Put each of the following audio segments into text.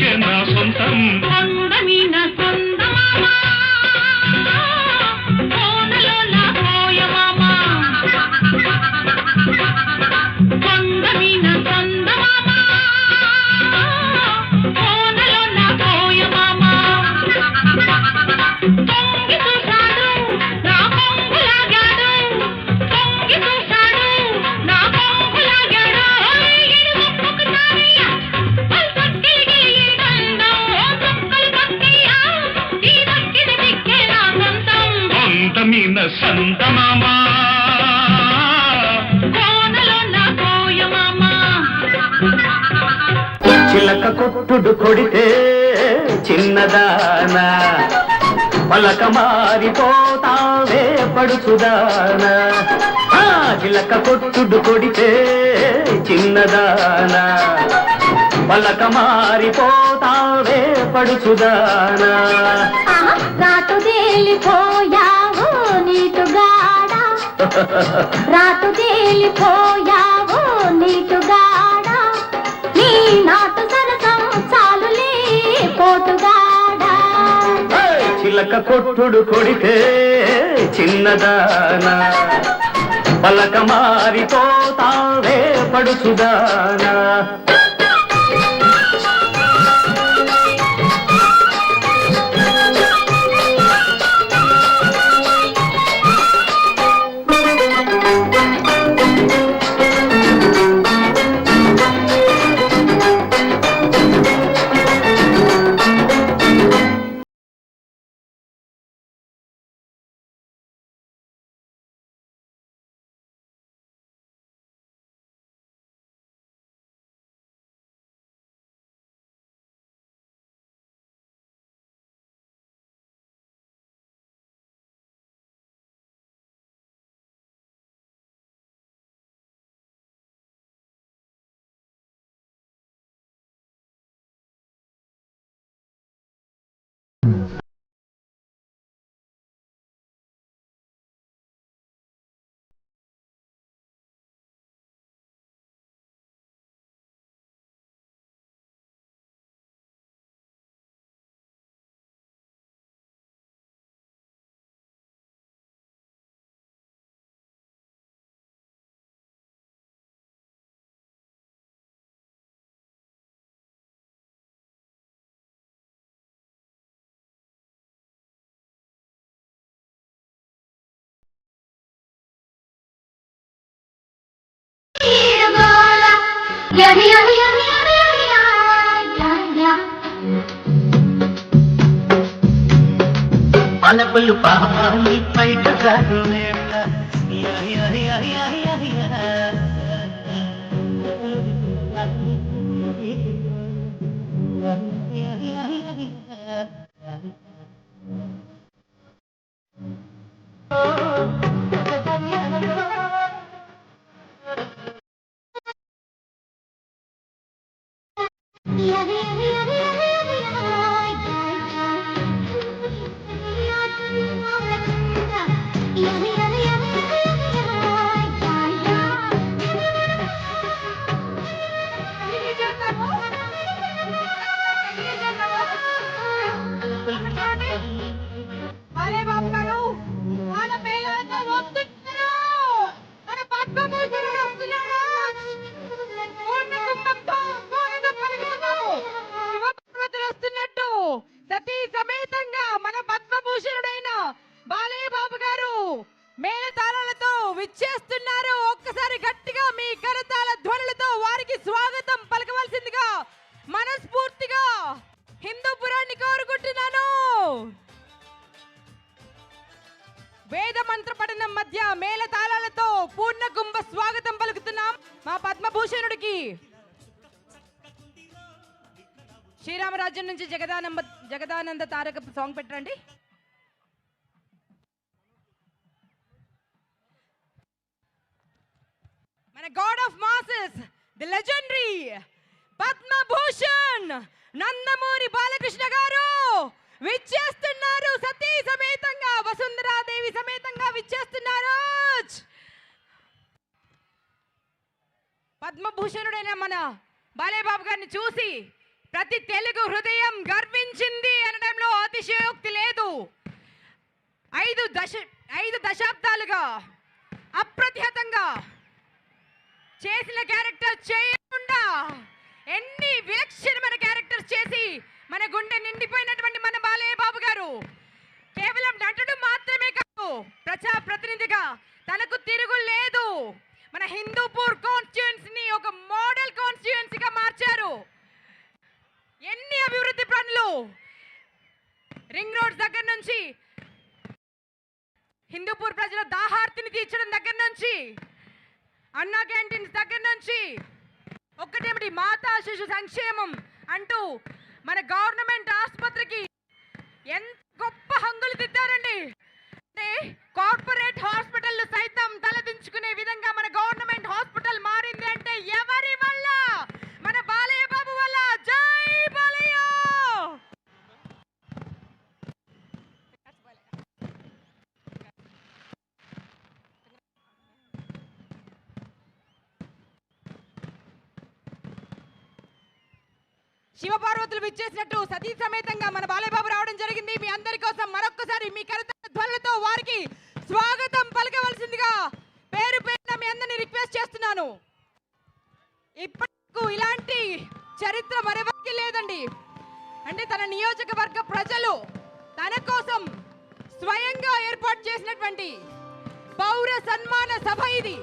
దిక్కే నా సొంతం కొండమీన సొందమామ కోనలో నా కోయమామ కొండమీన సొందమామ కోనలో నా కోయమామ తొంగి చూశాడు నా కొంగులాగాడు తొంగి చూశాడు నా కొంగులాగాడు ఇడు మొక్కుకున్నానయ్యా పల్సొట్టిలిగి ఈ గంధం చుక్కలు పక్కయ్యా ఈ దక్కిన దిక్కే నా సొంతం కొండమీన సంతమామ కోనలో నా కోయమామ చిలక కొట్టుడు కొడితే చిన్నదానా పలక మారిపోతావే పడుచుదానా చిలక కొట్టుడు కొడితే చిన్నదానా పలక మారిపోతావే పడుచుదానా రాటు తేలిపోయావు నీటుగాడ రాటు తేలిపోయావు నీటుగాడ నీ నాటు సరసం చాలులే పోటుగాడ చిలక కొట్టుడు కొడితే చిన్నదానా పలక మారిపోతావే పడుచుదానా పలపలు పాలి బయట సతీ సమేతంగా మన పద్మభూషణుడైన బాలయ్య బాబు గారు మేళతాళాలతో విచ్చేస్తున్నారు. ఒక్కసారి గట్టిగా మీ కరతాళ ధ్వనులతో వారికి స్వాగతం పలకవలసిందిగా మనస్ఫూర్తిగా హిందూపురాన్ని కోరుకుంటున్నాను. వేద మంత్ర పఠనం మధ్య మేళతాళాలతో పూర్ణ కుంభ స్వాగతం పలుకుతున్నాం మా పద్మభూషణుడికి. శ్రీరామరాజ్యం నుంచి జగదానంద తారక సాంగ్ పెట్టండి. మన God of masses the legendary Padma Bhushan Nandamuri Balakrishna గారు విచ్చేస్తున్నారు. సతీ సమేతంగా వసుంధరాదేవి సమేతంగా విచ్చేస్తున్నారు. పద్మభూషణుడైన మన బాలయ్య బాబు గారిని చూసి ప్రతి తెలుగు హృదయం గర్వించింది అనడంలో అతిశయోక్తి లేదు. 5 దశాబ్దాలుగా అప్రతిహతంగా చేసిన క్యారెక్టర్ చేయకుండా ఎన్ని విలక్షణమైన క్యారెక్టర్స్ చేసి మన గుండె నిండిపోయినటువంటి మన బాలయ్య బాబు గారు కేవలం నటుడు మాత్రమే కాదు, ప్రజా ప్రతినిధిగా తనకు తిరుగు లేదు. మన హిందూపూర్ కాన్స్టిట్యుయెన్సీని ఒక మోడల్ కాన్స్టిట్యుయెన్సీగా మార్చారు. ఎన్ని అభివృద్ధి పనులు, రింగ్ రోడ్ దగ్గర నుంచి హిందూపూర్ ప్రజల దాహార్తిని తీర్చడం దగ్గర నుంచి, అన్నా క్యాంటీన్స్ దగ్గర నుంచి, ఒక్కటేమిటి మాతా శిశు సంక్షేమం అంటూ మన గవర్నమెంట్ ఆసుపత్రికి ఎంత గొప్ప హంగులు తిద్దారండి. అంటే కార్పొరేట్ హాస్పిటల్ సైతం తలదించుకునే విధంగా మన గవర్నమెంట్ హాస్పిటల్ మారింది అంటే ఎవరి వల్ల? మన బాలయ్య బాబు వల్ల. జై బాలయ్య. శివపార్వతులు విచ్చేసినట్టు సతీ సమేతంగా మన బాలయ్య బాబు రావడం జరిగింది. మీ అందరి కోసం మరొక్కసారి మీ కరతాళ ధ్వనులతో వారికి స్వాగతం పలకవలసిందిగా పేరు పేరున మీ అందరిని రిక్వెస్ట్ చేస్తున్నాను. ఇప్పటికు ఇలాంటి చరిత్ర మరెవరికి లేదండి. అంటే తన నియోజకవర్గ ప్రజలు తన కోసం స్వయంగా ఏర్పాటు చేసినటువంటి పౌర సన్మాన సభ ఇది.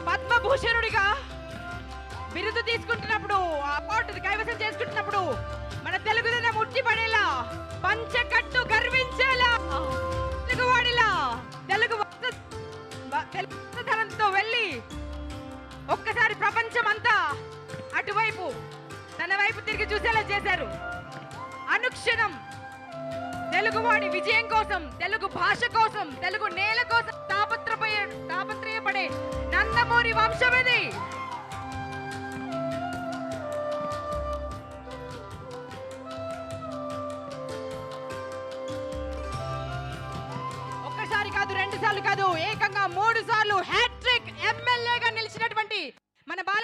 పద్మభూషణుడిగా బిరుదు తీసుకుంటున్నప్పుడు, అవార్డు కైవసం చేసుకుంటున్నప్పుడు మన తెలుగుదనం ఉట్టిపడేలా, పంచకట్టు గర్వించేలా, తెలుగువాడిలా తెలుగుదనంతో వెళ్ళి ఒక్కసారి ప్రపంచం అంతా అటువైపు తన వైపు తిరిగి చూసేలా చేశారు. అనుక్షణం తెలుగువాడి విజయం కోసం, తెలుగు భాష కోసం, తెలుగు నేల కోసం తాపత్రయపడే నందమూరి వంశం ఇది. ఒక్కసారి కాదు, 2 సార్లు కాదు, ఏకంగా 3 సార్లు హ్యాట్రిక్ ఎమ్మెల్యేగా నిలిచినటువంటి మన